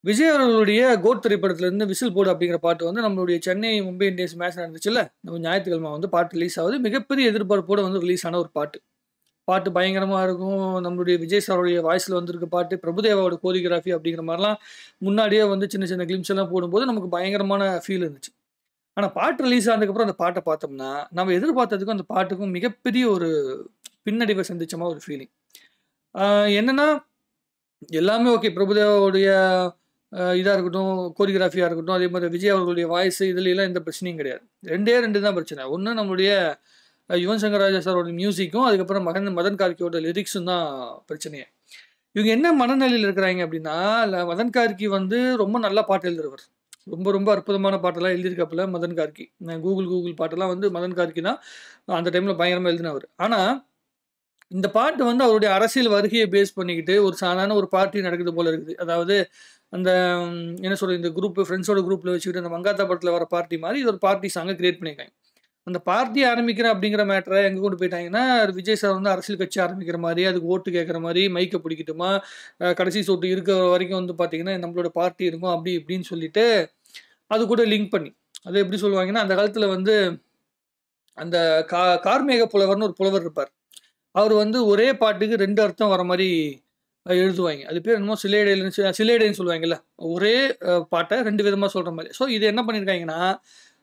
விஜய் அவர்களுடைய கோட் திரைப்படத்திலிருந்து விசில் போடு அப்படிங்கிற பாட்டு வந்து நம்மளுடைய சென்னை மும்பை இந்தியன்ஸ் மேட்ச் நடந்துச்சுல்ல, நம்ம ஞாயிற்றுக்கிழமை வந்து பாட்டு ரிலீஸ் ஆகுது. மிகப்பெரிய எதிர்பார்ப்போட வந்து ரிலீஸ் ஆன ஒரு பாட்டு. பாட்டு பயங்கரமா இருக்கும். நம்மளுடைய விஜய் சாருடைய வாய்ஸ்ல வந்திருக்க பாட்டு, பிரபுதேவாவோட கோரியோகிராஃபி அப்படிங்கிற மாரிலாம் முன்னாடியே வந்து சின்ன சின்ன கிளிம்ஸ் எல்லாம் போடும்போது நமக்கு பயங்கரமான ஃபீல் இருந்துச்சு. ஆனா பாட்டு ரிலீஸ் ஆனதுக்கப்புறம் அந்த பாட்ட பார்த்தோம்னா, நம்ம எதிர்பார்த்ததுக்கும் அந்த பாட்டுக்கும் மிகப்பெரிய ஒரு பின்னடைவ சந்திச்ச மாரி ஒரு ஃபீலிங். ஆ என்னன்னா, எல்லாமே ஓகே. பிரபுதேவாவுடைய இதா இருக்கட்டும், கோரியோகிராஃபியா இருக்கட்டும், அதே மாரி விஜய் அவர்களுடைய வாய்ஸ் இதுலலாம் எந்த பிரச்சனையும் கிடையாது. 2டே 2 தான் பிரச்சனை. ஒண்ணு நம்மளுடைய யுவன் சங்கர் ராஜா சாரோட மியூசிக்கும், அதுக்கப்புறம் மதன் கார்க்கியோட லிரிக்ஸும் தான் பிரச்சனையே. இவங்க என்ன மனநிலையில இருக்கிறாய்ங்க அப்டின்னா, மதன் கார்க்கி வந்து ரொம்ப நல்லா பாட்டு எழுதுறவர். ரொம்ப ரொம்ப அற்புதமான பாட்டெல்லாம் எழுதியிருக்காப்புல மதன் கார்க்கி. கூகுள் பாட்டெல்லாம் வந்து மதன் கார்க்கி தான் அந்த டைம்ல பயங்கரமா எழுதினவரு. ஆனா, இந்த பாட்டு வந்து அவருடைய அரசியல் வருகைய பேஸ் பண்ணிக்கிட்டு, ஒரு சாதாரண ஒரு பார்ட்டி நடக்குது போல இருக்குது. அதாவது அந்த என்ன சொல்றது, இந்த குரூப் ஃப்ரெண்ட்ஸோட குரூப்ல வச்சுக்கிட்டு அந்த மங்காத்தா படத்துல வர பார்ட்டி மாரி இது ஒரு பார்ட்டி சாங்க கிரியேட் பண்ணியிருக்காங்க. அந்த பார்ட்டி ஆரம்பிக்கிறேன் அப்படிங்கிற மேட்டர எங்க கொண்டு போயிட்டாங்கன்னா, விஜய் சார் வந்து அரசியல் கட்சி ஆரம்பிக்கிற மாரி, அதுக்கு ஓட்டு கேட்கிற மாரி, மைக்க பிடிக்கட்டுமா, கடைசி சொட்டு இருக்கிற வரைக்கும் வந்து பார்த்தீங்கன்னா, நம்மளோட பார்ட்டி இருக்கும் அப்படி இப்படின்னு சொல்லிட்டு, அது கூட லிங்க் பண்ணி. அது எப்படி சொல்லுவாங்கன்னா, அந்த காலத்துல வந்து அந்த கார்மேக புலவர்ன்னு ஒரு புலவர் இருப்பார். அவரு வந்து ஒரே பாட்டுக்கு 2 அர்த்தம் வர மாரி எழுதுவாய்ங்க. அது பேர் என்னமோ சிலேடைன்னு சொல்லுவாங்கல்ல. ஒரே பாட்ட 2 விதமா சொல்ற மாரி. ஸோ இது என்ன பண்ணியிருக்காய்ங்கன்னா,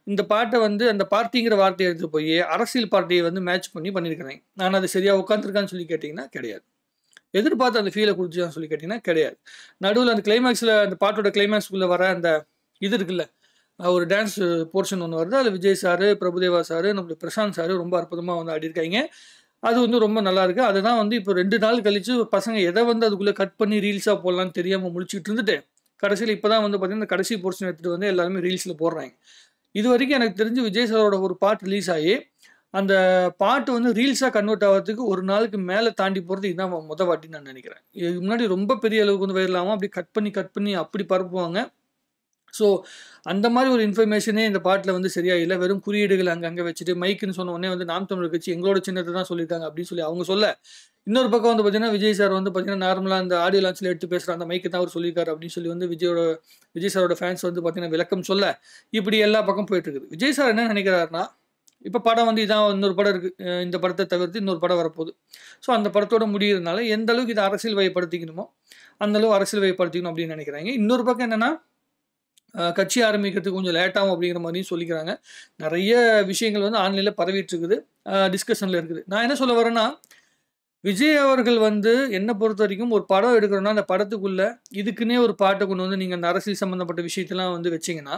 இந்த பாட்ட வந்து அந்த பார்ட்டிங்கிற வார்த்தைய எடுத்துட்டு போயி, அரசியல் பார்ட்டிய வந்து மேட்ச் பண்ணி பண்ணியிருக்கிறாய்ங்க. ஆனா அது சரியா உட்காந்துருக்கான்னு சொல்லி கேட்டீங்கன்னா, கிடையாது. எதிர்பார்த்த அந்த ஃபீல குடுத்துச்சான்னு சொல்லி கேட்டீங்கன்னா, கிடையாது. நடுவுல அந்த கிளைமாக்ஸ்ல அந்த பாட்டோட கிளைமாக்ஸ்க்குள்ள வர அந்த இது இருக்குல்ல, ஒரு டான்ஸ் போர்ஷன் ஒண்ணு வருது. அதுல விஜய் சாரு, பிரபுதேவா சாரு, நம்முடைய பிரசாந்த் சாரு ரொம்ப அற்புதமா வந்து ஆடியிருக்காய்ங்க. அது வந்து ரொம்ப நல்லாயிருக்கு. அதுதான் வந்து இப்போ 2 நாள் கழிச்சு பசங்க எத வந்து அதுக்குள்ள கட் பண்ணி ரீல்ஸா போடலான்னு தெரியாம முழிச்சுட்டு இருந்துட்டு, கடைசியில இப்ப தான் வந்து பார்த்தீங்கன்னா, கடைசி போர்ஷன் எடுத்துட்டு வந்து எல்லாருமே ரீல்ஸ்ல போடுறாய்ங்க. இதுவரைக்கும் எனக்கு தெரிஞ்சு விஜய் சாரோட ஒரு பாட்டு ரிலீஸ் ஆயி, அந்த பாட்டு வந்து ரீல்ஸா கன்வெர்ட் ஆவறதுக்கு 1 நாளுக்கு மேல தாண்டி போறது இதுதான் வாட்டின்னு நான் நெனைக்கிறேன். இதுக்கு முன்னாடி ரொம்ப பெரிய அளவுக்கு வந்து வைரல் ஆகும். அப்படி கட் பண்ணி அப்படி பரப்புவாங்க. ஸோ, அந்த மாரி ஒரு இன்ஃபர்மேஷனே இந்த பாட்டுல வந்து சரியா இல்ல. வெறும் குறியீடுகள் அங்கங்க வச்சுட்டு, மைக்குன்னு சொன்ன உடனே வந்து நாம் தமிழர் கட்சி எங்களோட சின்னத்த தான் சொல்லியிருக்காங்க அப்படின்னு சொல்லி அவங்க சொல்ல, இன்னொரு பக்கம் வந்து பார்த்தீங்கன்னா, விஜய் சார் வந்து பார்த்தீங்கன்னா, நார்மலா அந்த ஆடியோ லான்ச்ல எடுத்து பேசுற அந்த மைக்க தான் அவர் சொல்லியிருக்காரு அப்படின்னு சொல்லி வந்து விஜய் சாரோட ஃபேன்ஸ் வந்து பார்த்தீங்கன்னா, விளக்கம் சொல்ல, இப்படி எல்லா பக்கம் போயிட்டு இருக்குது. விஜய் சார் என்ன நினைக்கிறாருன்னா, இப்ப படம் வந்து இதான் இன்னொரு படம் இருக்கு. இந்த படத்த தவிர்த்து இன்னொரு படம் வரப்போகுது. ஸோ, அந்த படத்தோட முடியிறதுனால எந்த அளவுக்கு இத அரசியல் வயப்படுத்திக்கணுமோ, அந்த அளவு அரசியல் வயப்படுத்திக்கணும் அப்படின்னு நினைக்கிறாங்க. இன்னொரு பக்கம் என்னன்னா, கட்சி ஆரம்பிக்கிறதுக்கு கொஞ்சம் லேட் ஆகும் அப்படிங்கிற மாரியும் சொல்லிக்கிறாங்க. நெறைய விஷயங்கள் வந்து ஆன்லைன்ல பரவிட்டு இருக்குது. டிஸ்கஷன்ல இருக்குது. நான் என்ன சொல்ல வரேன்னா, விஜய் அவர்கள் வந்து என்ன பொறுத்தவரைக்கும் ஒரு படம் எடுக்கிறோம்னா, அந்த படத்துக்குள்ள இதுக்குன்னே ஒரு பாட்ட கொண்டு வந்து நீங்க அந்த அரசியல் சம்மந்தப்பட்ட விஷயத்தலாம் வந்து வச்சீங்கன்னா,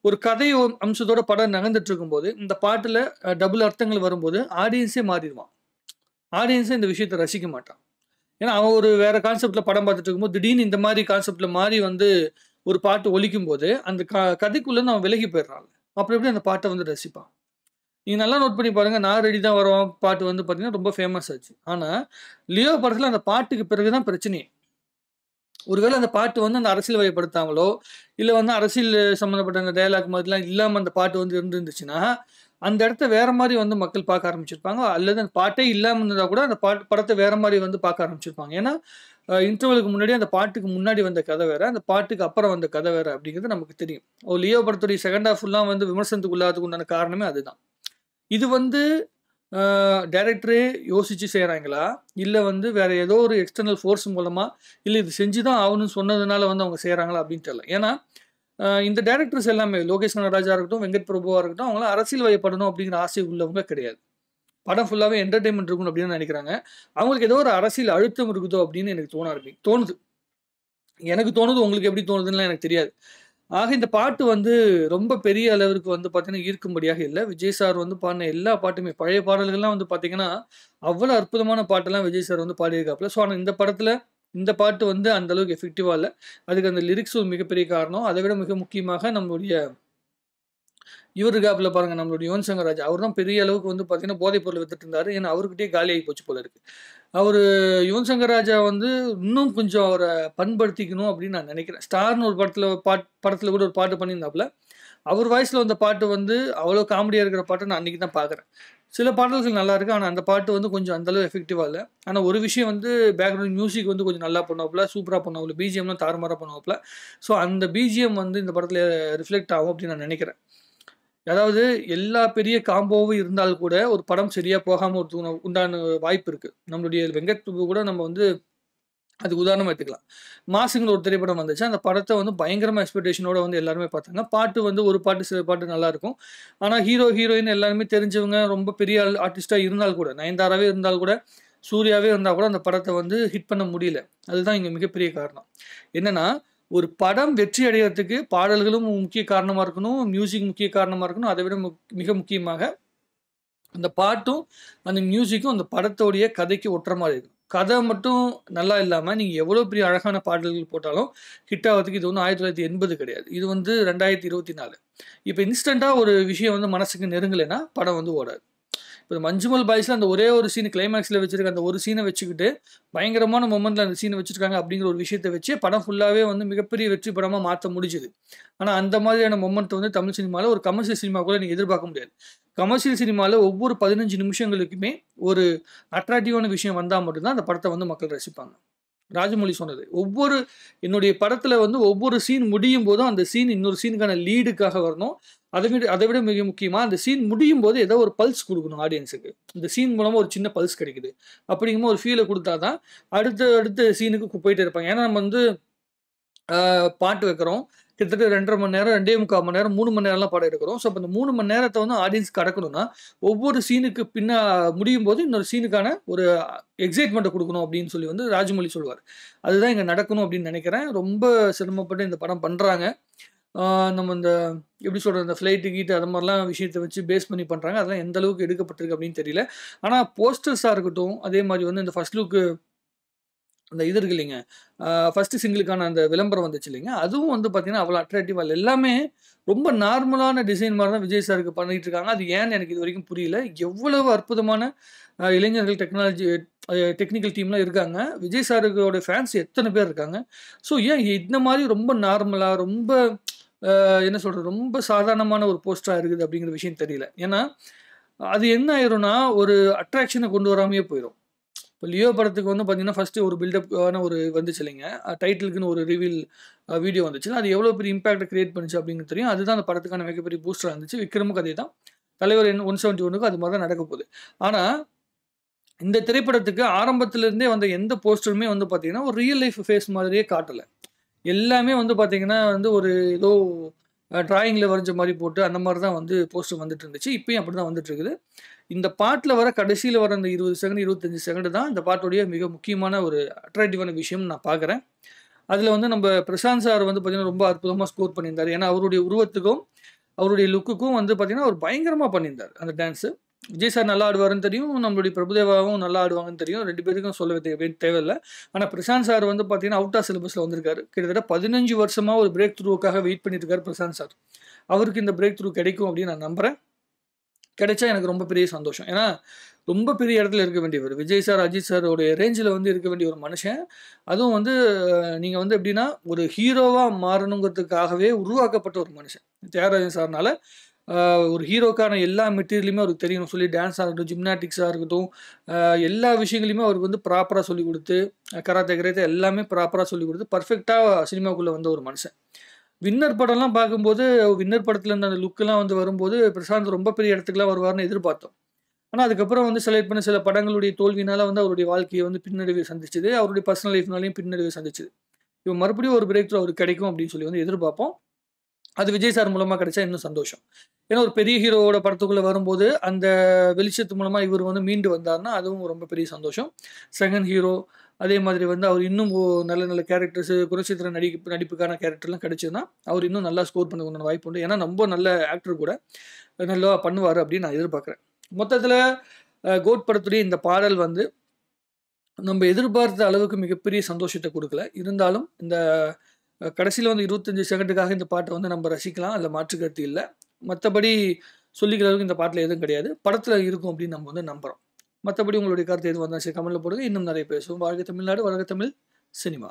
ஒரு கதை அம்சத்தோட படம் நகர்ந்துட்டு இருக்கும்போது, இந்த பாட்டுல டபுள் அர்த்தங்கள் வரும்போது ஆடியன்ஸே மாறிருவான். ஆடியன்ஸே இந்த விஷயத்த ரசிக்க மாட்டான். ஏன்னா, அவன் ஒரு வேற கான்செப்ட்ல படம் பார்த்துட்டு இருக்கும்போது, திடீர்னு இந்த மாரி கான்செப்ட்ல மாறி வந்து ஒரு பாட்டு ஒலிக்கும்போது, அந்த கதைக்குள்ளருந்து அவன் விலகி போயிடுறான்ல. அப்புறம் எப்படி அந்த பாட்ட வந்து ரசிப்பான்? நீங்க நல்லா நோட் பண்ணி பாருங்க. நான் ரெடி தான் வரோம் பாட்டு வந்து பார்த்தீங்கன்னா, ரொம்ப ஃபேமஸ் ஆச்சு. ஆனா, லியோ படத்துல அந்த பாட்டுக்கு பிறகு தான் பிரச்சனையே. ஒருவேள அந்த பாட்டு வந்து அந்த அரசியல் வயப்படுத்தாமலோ, இல்ல வந்து அரசியல் சம்மந்தப்பட்ட அந்த டயலாக் மாதிரிலாம் இல்லாம அந்த பாட்டு வந்து இருந்துருந்துச்சுன்னா, அந்த இடத்த வேற மாரி வந்து மக்கள் பார்க்க ஆரம்பிச்சிருப்பாங்க. அல்லது அந்த பாட்டே இல்லாம இருந்ததா கூட அந்த படத்த வேற மாரி வந்து பார்க்க ஆரம்பிச்சிருப்பாங்க. ஏன்னா, இன்டர்வலுக்கு முன்னாடி அந்த பாட்டுக்கு முன்னாடி வந்த கதை வேற, அந்த பாட்டுக்கு அப்புறம் வந்த கதை வேற அப்படிங்கிறது நமக்கு தெரியும். லியோ படத்துடைய செகண்ட் ஹாஃப் ஃபுல்லா வந்து விமர்சனத்துக்கு உள்ளாததுக்கு உண்டான காரணமே அதுதான். இது வந்து அ டைரக்டரே யோசிச்சு செய்றாங்களா? இல்ல வந்து வேற ஏதோ ஒரு எக்ஸ்டர்னல் ஃபோர்ஸ் மூலமா, இல்ல இது செஞ்சு தான் ஆவணும்னு சொன்னதுனால வந்து அவங்க செய்றாங்களா அப்படின்னு தெரியல. ஏன்னா, இந்த டைரக்டர்ஸ் எல்லாமே லோகேஷ் கனகராஜா இருக்கட்டும், வெங்கட் பிரபுவா இருக்கட்டும், அவங்கலாம் அரசியல் வயப்படணும் அப்படிங்கிற ஆசை உள்ளவங்க கிடையாது. படம் ஃபுல்லாவே என்டர்டெயின்மென்ட் இருக்கணும் அப்படின்னு நெனைக்கிறாங்க. அவங்களுக்கு ஏதோ ஒரு அரசியல் அழுத்தம் இருக்குதோ அப்படின்னு எனக்கு தோணுது. எனக்கு தோணுது. உங்களுக்கு எப்படி தோணுதுன்னுலாம் எனக்கு தெரியாது. ஆக இந்த பாட்டு வந்து ரொம்ப பெரிய அளவிற்கு வந்து பார்த்தீங்கன்னா, ஈர்க்கும்படியாக இல்ல. விஜய் சார் வந்து பாடுன எல்லா பாட்டுமே பழைய பாடல்கள்லாம் வந்து பார்த்தீங்கன்னா, அவ்வளோ அற்புதமான பாட்டெல்லாம் விஜய் சார் வந்து பாடியிருக்காப்புல. ஸோ, ஆனா இந்த படத்துல இந்த பாட்டு வந்து அந்த அளவுக்கு எஃபெக்டிவா இல்ல. அதுக்கு அந்த லிரிக்ஸ் ஒரு மிகப்பெரிய காரணம். அதை விட மிக முக்கியமாக நம்மளுடைய இவரு இருக்காப்புல பாருங்க நம்மளுடைய யுவன் சங்கர் ராஜா. அவர் தான் பெரிய அளவுக்கு வந்து பார்த்தீங்கன்னா, போதைப் பொருள் வித்துட்டு இருந்தாரு. ஏன்னா அவர்கிட்டயே காலியாகி போச்சு போல இருக்கு. அவரு யுவன் சங்கர் ராஜா வந்து இன்னும் கொஞ்சம் அவர பண்படுத்திக்கணும் அப்படின்னு நான் நினைக்கிறேன். ஸ்டார்ன்னு ஒரு படத்துல கூட ஒரு பாட்டு பண்ணியிருந்தாப்புல. அவர் வாய்ஸ்ல வந்த பாட்டு வந்து அவ்வளோ காமெடியா இருக்கிற பாட்ட நான் அன்னைக்கு தான் பார்க்குறேன். சில பாடல்கள் நல்லா இருக்கு. ஆனா அந்த பாட்டு வந்து கொஞ்சம் அந்த அளவு எஃபெக்டிவா இல்ல. ஆனா ஒரு விஷயம் வந்து பேக்ரவுண்ட் மியூசிக் வந்து கொஞ்சம் நல்லா பண்ணுவாப்ல, சூப்பரா பண்ணுவாப்ல. பிஜிஎம்லாம் தாறுமாறா பண்ணுவாப்ல. ஸோ அந்த பிஜிஎம் வந்து இந்த படத்துல ரிஃப்ளெக்ட் ஆகும் அப்படின்னு நான் நினைக்கிறேன். அதாவது எல்லா பெரிய காம்போவும் இருந்தால் கூட ஒரு படம் சரியா போகாம உண்டான வாய்ப்பு இருக்கு. நம்மளுடைய வெங்கட் பிரபு கூட நம்ம வந்து அதுக்கு உதாரணமா எடுத்துக்கலாம். மாசுங்கிற ஒரு திரைப்படம் வந்துச்சு. அந்த படத்த வந்து பயங்கரமா எக்ஸ்பெக்டேஷனோட வந்து எல்லாருமே பார்த்தாங்க. பாட்டு வந்து ஒரு பாட்டு, சில பாட்டு நல்லாருக்கும். ஆனா ஹீரோ, ஹீரோயின் எல்லாருமே தெரிஞ்சவங்க, ரொம்ப பெரிய ஆர்டிஸ்ட்டா இருந்தால் கூட, நயன்தாராவே இருந்தால் கூட, சூர்யாவே இருந்தா கூட அந்த படத்த வந்து ஹிட் பண்ண முடியல. அதுதான் இங்க மிகப்பெரிய காரணம். என்னன்னா, ஒரு படம் வெற்றி அடையறதுக்கு பாடல்களும் முக்கிய காரணமா இருக்கணும், மியூசிக் முக்கிய காரணமா இருக்கணும். அதை விட மிக முக்கியமாக அந்த பாட்டும், அந்த மியூசிக்கும் அந்த படத்தோடைய கதைக்கு ஒட்டுற மாரி இருக்கும். கதை மட்டும் நல்லா இல்லாம, நீங்க எவ்வளோ பெரிய அழகான பாடல்கள் போட்டாலும், ஹிட் ஆவறதுக்கு இது ஒண்ணும் 1980 கிடையாது. இது வந்து 2024. இப்ப இன்ஸ்டன்ட்டா ஒரு விஷயம் வந்து மனசுக்கு நெருங்கலைன்னா, படம் வந்து ஓடாது. இப்போ மஞ்சுமல் பாய்ஸ்ல அந்த ஒரே ஒரு சீன் கிளைமேக்ஸ்ல வச்சிருக்க அந்த ஒரு சீனை வச்சுக்கிட்டு பயங்கரமான மொமெண்ட்ல அந்த சீனை வச்சிருக்காங்க அப்படிங்கிற ஒரு விஷயத்தை வச்சு படம் ஃபுல்லாவே வந்து மிகப்பெரிய வெற்றி படமா மாற்ற முடிஞ்சுது. ஆனா அந்த மாதிரியான மொமெண்ட் வந்து தமிழ் சினிமால ஒரு கமர்ஷியல் சினிமா கூட நீங்க எதிர்பார்க்க முடியாது. கமர்ஷியல் சினிமால ஒவ்வொரு 15 நிமிஷங்களுக்குமே ஒரு அட்ராக்டிவான விஷயம் வந்தா மட்டும்தான் அந்த படத்தை வந்து மக்கள் ரசிப்பாங்க. ராஜமௌழி சொன்னது. என்னுடைய படத்துல வந்து ஒவ்வொரு சீன் முடியும் போதும் அந்த சீன் இன்னொரு சீனுக்கான லீடுக்காக வரணும். அதை விட மிக முக்கியமா அந்த சீன் முடியும் போது ஏதோ ஒரு பல்ஸ் குடுக்கணும் ஆடியன்ஸுக்கு. இந்த சீன் மூலமா ஒரு சின்ன பல்ஸ் கிடைக்குது. அப்படிங்கும்போது ஒரு ஃபீல குடுத்தா தான் அடுத்த சீனுக்கு போயிட்டே இருப்பாங்க. ஏன்னா நம்ம வந்து பாட்டு வைக்கிறோம். கிட்டத்தட்ட 2 1/2 மணி நேரம், 2 1/4 மணி நேரம், 3 மணி நேரம்லாம் படம் எடுக்கிறோம். ஸோ அப்ப அந்த 3 மணி நேரத்த வந்து ஆடியன்ஸ்க்கு கடக்கணும்னா, ஒவ்வொரு சீனுக்கு முடியும்போது இன்னொரு சீனுக்கான ஒரு எக்ஸைட்மெண்ட்ட குடுக்கணும் அப்படின்னு சொல்லி வந்து ராஜமௌழி சொல்லுவாரு. அதுதான் இங்க நடக்கணும் அப்படின்னு நெனைக்கிறேன். ரொம்ப சிரமப்பட்டு இந்த படம் பண்றாங்க. ஆ நம்ம இந்த எப்படி சொல்றது? இந்த ஃப்ளைட்டு, கீட்டு அது மாரிலாம் விஷயத்த வச்சு பேஸ் பண்ணி பண்றாங்க. அதெல்லாம் எந்த அளவுக்கு எடுக்கப்பட்டிருக்கு அப்படின்னு தெரியல. ஆனா போஸ்டர்ஸா இருக்கட்டும், அதே மாரி வந்து இந்த ஃபர்ஸ்ட் லுக் அந்த இது இருக்கு இல்லைங்க. ஃபர்ஸ்ட் சிங்கிளுக்கான அந்த விளம்பரம் வந்துச்சு இல்லைங்க. அதுவும் வந்து பார்த்தீங்கன்னா, அவ்வளோ அட்ராக்டிவா இல்ல. எல்லாமே ரொம்ப நார்மலான டிசைன் மாரி தான் விஜய் சாருக்கு பண்ணிட்டு இருக்காங்க. அது ஏன்னு எனக்கு இதுவரைக்கும் புரியல. எவ்வளவு அற்புதமான இளைஞர்கள் டெக்னிக்கல் டீம்லாம் இருக்காங்க. விஜய் சாருக்கோட ஃபேன்ஸ் எத்தன பேர் இருக்காங்க. ஸோ ஏன் இந்த மாரி ரொம்ப நார்மலா, ரொம்ப என்ன சொல்றது? ரொம்ப சாதாரணமான ஒரு போஸ்டரா இருக்குது அப்படிங்கிற விஷயம் தெரியல. ஏன்னா, அது என்ன ஆயிரும்னா, ஒரு அட்ராக்ஷன கொண்டு வராமயே போயிரும். இப்போ லியோ படத்துக்கு வந்து பார்த்தீங்கன்னா, ஃபர்ஸ்ட்டு ஒரு பில்டப் ஆன ஒரு வந்துச்சு இல்லைங்க. டைட்டிலுக்குன்னு ஒரு ரிவீல் வீடியோ வந்துச்சுல்ல. அது எவ்வளோ பெரிய இம்பாக்ட்ட கிரியேட் பண்ணுச்சு அப்படிங்கிறது தெரியும். அதுதான் அந்த படத்துக்கான மிகப்பெரிய பூஸ்டரா இருந்துச்சு. விக்ரமுக்கும் அதே தான். தலைவர் 171க்கும் அது மாரி தான் நடக்க போகுது. ஆனா, இந்த திரைப்படத்துக்கு ஆரம்பத்திலிருந்தே வந்த எந்த போஸ்டருமே வந்து பார்த்தீங்கன்னா, ஒரு ரியல் லைஃப் ஃபேஸ் மாதிரியே காட்டல. எல்லாமே வந்து பார்த்தீங்கன்னா வந்து ஒரு ஏதோ டிராயிங்கில வரைஞ்ச மாரி போட்டு அந்த மாரி தான் வந்து போஸ்டர் வந்துட்டு இருந்துச்சு. இப்பயும் அப்படி தான் வந்துட்டு இருக்குது. இந்த பாட்டுல கடைசியில வர அந்த 20 செகண்ட், 25 செகண்ட் தான் இந்த பாட்டுடைய மிக முக்கியமான ஒரு அட்ராக்டிவான விஷயம்னு நான் பார்க்குறேன். அதுல வந்து நம்ம பிரசாந்த் சார் வந்து பார்த்தீங்கன்னா, ரொம்ப அற்புதமா ஸ்கோர் பண்ணியிருந்தாரு. ஏன்னா, அவருடைய உருவத்துக்கும், அவருடைய லுக்குக்கும் வந்து பார்த்தீங்கன்னா, அவர் பயங்கரமா பண்ணியிருந்தாரு அந்த டான்ஸு. விஜய் சார் நல்லா ஆடுவாருன்னு தெரியும். நம்மளுடைய பிரபுதேவாவும் நல்லா ஆடுவாங்கன்னு தெரியும். 2 பேருக்கும் சொல்ல தேவையில்ல. ஆனா, பிரசாந்த் சார் வந்து பார்த்தீங்கன்னா, அவுட் ஆஃப் சிலபஸ்ல வந்திருக்காரு. கிட்டத்தட்ட 15 வருஷமா ஒரு பிரேக் த்ரூவுக்காக வெயிட் பண்ணிட்டு இருக்காரு பிரசாந்த் சார். அவருக்கு இந்த பிரேக் த்ரூ கிடைக்கும் அப்படின்னு நான் நம்புறேன். கிடைச்சா எனக்கு ரொம்ப பெரிய சந்தோஷம். ஏன்னா, ரொம்ப பெரிய இடத்துல இருக்க வேண்டியவர். விஜய் சார், அஜித் சாரோடைய ரேஞ்சில வந்து இருக்க வேண்டிய ஒரு மனுஷன். அதுவும் வந்து நீங்க வந்து எப்படின்னா, ஒரு ஹீரோவா மாறணுங்கிறதுக்காகவே உருவாக்கப்பட்ட ஒரு மனுஷன். தியாகராஜன் சார்னால ஒரு ஹீரோக்கான எல்லா மெட்டீரியலுமே அவருக்கு தெரியணும்னு சொல்லி டான்ஸா இருக்கட்டும், ஜிம்னாஸ்டிக்ஸா இருக்கட்டும், எல்லா விஷயங்களையுமே அவருக்கு வந்து ப்ராப்பரா சொல்லிக் குடுத்து, கராத்தே, கிராத்தே எல்லாமே ப்ராப்பரா சொல்லிக் குடுத்து, பெர்ஃபெக்ட்டா சினிமாக்குள்ள வந்த ஒரு மனுஷன். வின்னர் படம்லாம் பார்க்கும்போது, வின்னர் படத்துல இருந்த அந்த லுக்லாம் வந்து வரும்போது, பிரசாந்த் ரொம்ப பெரிய இடத்துக்குலாம் வருவார்ன்னு எதிர்பார்த்தோம். ஆனா, அதுக்கப்புறம் வந்து செலக்ட் பண்ண சில படங்களுடைய தோல்வியினால வந்து அவருடைய வாழ்க்கைய வந்து பின்னடைவை சந்திச்சது. அவருடைய பர்சனல் லைஃப்னாலயும் பின்னடைவை சந்திச்சது. இப்ப மறுபடியும் ஒரு பிரேக் த்ரூ அவருக்கு கிடைக்கும் அப்படின்னு சொல்லி வந்து எதிர்பார்ப்போம். அது விஜய் சார் மூலமா கிடைச்சா இன்னும் சந்தோஷம். ஏன்னா, ஒரு பெரிய ஹீரோவோட படத்துக்குள்ள வரும்போது, அந்த வெளிச்சத்து மூலமா இவரு வந்து மீண்டு வந்தார்ன்னா, அதுவும் ரொம்ப பெரிய சந்தோஷம். செகண்ட் ஹீரோ, அதே மாதிரி வந்து அவர் இன்னும் நல்ல நல்ல கேரக்டர்ஸு குணச்சித்திர நடிப்புக்கான கேரக்டர்லாம் கிடைச்சதுன்னா, அவர் இன்னும் நல்லா ஸ்கோர் பண்ண வாய்ப்பு உண்டு. ஏன்னா, ரொம்ப நல்ல ஆக்டர் கூட. நல்லா பண்ணுவாரு அப்படின்னு நான் எதிர்பார்க்குறேன். மொத்தத்தில கோட் படத்துடைய இந்த பாடல் வந்து நம்ம எதிர்பார்த்த அளவுக்கு மிகப்பெரிய சந்தோஷத்த குடுக்கல. இருந்தாலும் இந்த கடைசியில வந்து 25 செகண்டுக்காக இந்த பாட்ட வந்து நம்ம ரசிக்கலாம். அதில மாற்று கருத்து இல்ல. மத்தபடி சொல்லிக்கிற அளவுக்கு இந்த பாட்டுல எதுவும் கிடையாது. படத்துல இருக்கும் அப்படின்னு நம்ம வந்து நம்புறோம். மத்தபடி உங்களுடைய கருத்து எதுவா இருந்தாலும் சரி கமெண்ட்ல போடுங்க. இன்னும் நெறைய பேசுவோம். வாழ்க தமிழ்நாடு! வளர்க தமிழ் சினிமா!